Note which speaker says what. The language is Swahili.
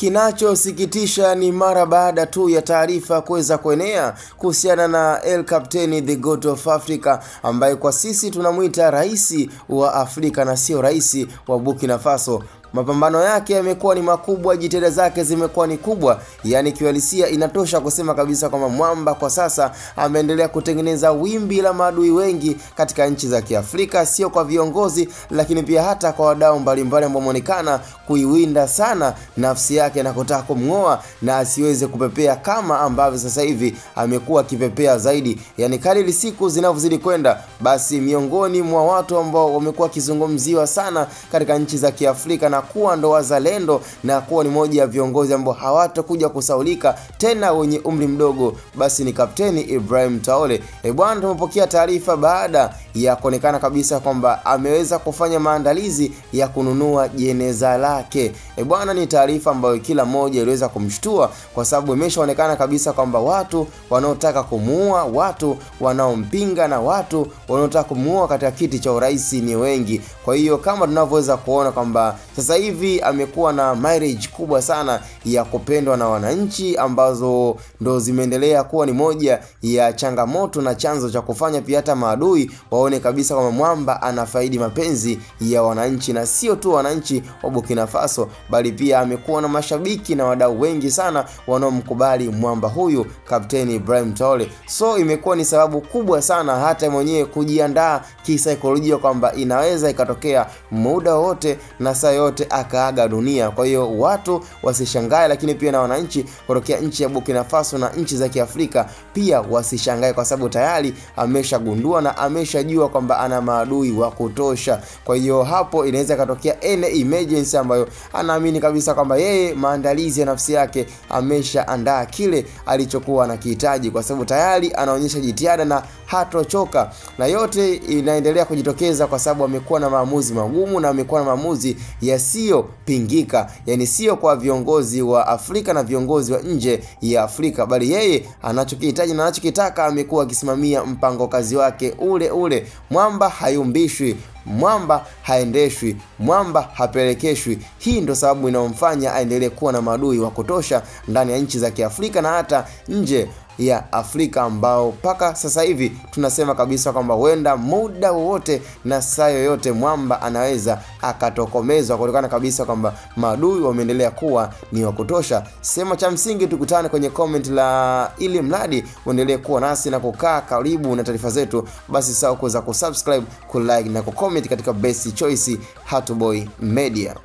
Speaker 1: Kinachosikitisha ni mara baada tu ya taarifa kuweza kuenea kuhusiana na El Captain the God of Africa, ambaye kwa sisi tunamuita rais wa Afrika na sio rais wa Burkina Faso. Mapambano yake yamekuwa ni makubwa, jitihada zake zimekuwa ni kubwa, yani kiuhalisia inatosha kusema kabisa kwamba mwamba kwa sasa ameendelea kutengeneza wimbi la maadui wengi katika nchi za Kiafrika, sio kwa viongozi lakini pia hata kwa wadau mbalimbali ambao wanaonekana kuiwinda sana nafsi yake na kutaka kumngoa na asiweze kupepea kama ambavyo sasa hivi amekuwa akipepea zaidi. Yani kadri siku zinavyozidi kwenda, basi miongoni mwa watu ambao wamekuwa kizungumziwa sana katika nchi za Kiafrika na kuwa ndo wazalendo na kuwa ni moja ya viongozi ambao hawatakuja kusaulika tena wenye umri mdogo, basi ni Kapteni Ibrahim Traore. Bwana, tumepokea taarifa baada ya kuonekana kabisa kwamba ameweza kufanya maandalizi ya kununua jeneza lake. Bwana, ni taarifa ambayo kila mmoja iliweza kumshtua kwa sababu imeshaonekana kabisa kwamba watu wanaotaka kumuua, watu wanaompinga na watu wanaotaka kumuua katika kiti cha urais ni wengi. Kwa hiyo kama tunavyoweza kuona kwamba sasa hivi amekuwa na mileage kubwa sana ya kupendwa na wananchi, ambazo ndo zimeendelea kuwa ni moja ya changamoto na chanzo cha kufanya pia hata maadui waone kabisa kwamba mwamba anafaidi mapenzi ya wananchi, na sio tu wananchi wa Burkina Faso bali pia amekuwa na mashabiki na wadau wengi sana wanaomkubali mwamba huyu Kapteni Ibrahim Traore. So imekuwa ni sababu kubwa sana hata mwenyewe kujiandaa kisaikolojia kwamba inaweza ikatokea muda wote na saa yote akaaga dunia. Kwa hiyo watu wasishangae, lakini pia na wananchi kutokea nchi ya Burkina Faso na nchi za Kiafrika pia wasishangae, kwa sababu tayari ameshagundua na ameshajua kwamba ana maadui wa kutosha. Kwa hiyo hapo inaweza katokea any emergency ambayo anaamini kabisa kwamba yeye maandalizi ya nafsi yake ameshaandaa kile alichokuwa anakihitaji, kwa sababu tayari anaonyesha jitihada na hatochoka, na yote inaendelea kujitokeza kwa sababu amekuwa na maamuzi magumu na amekuwa na maamuzi yasiyo pingika. Yani sio kwa viongozi wa Afrika na viongozi wa nje ya Afrika, bali yeye anachokihitaji na anachokitaka amekuwa akisimamia mpango kazi wake ule ule. Mwamba hayumbishwi, mwamba haendeshwi, mwamba hapelekeshwi. Hii ndo sababu inayomfanya aendelee kuwa na maadui wa kutosha ndani ya nchi za Kiafrika na hata nje ya Afrika, ambao paka sasa hivi tunasema kabisa kwamba huenda muda wowote na saa yoyote mwamba anaweza akatokomezwa, kutokana kabisa kwamba maadui wameendelea kuwa ni wa kutosha. Sema cha msingi tukutane kwenye comment la ili mradi uendelee kuwa nasi na kukaa karibu na taarifa zetu, basi sawa kuweza kusubscribe, kulike na kucomment katika Best Choice Hatuboy Media.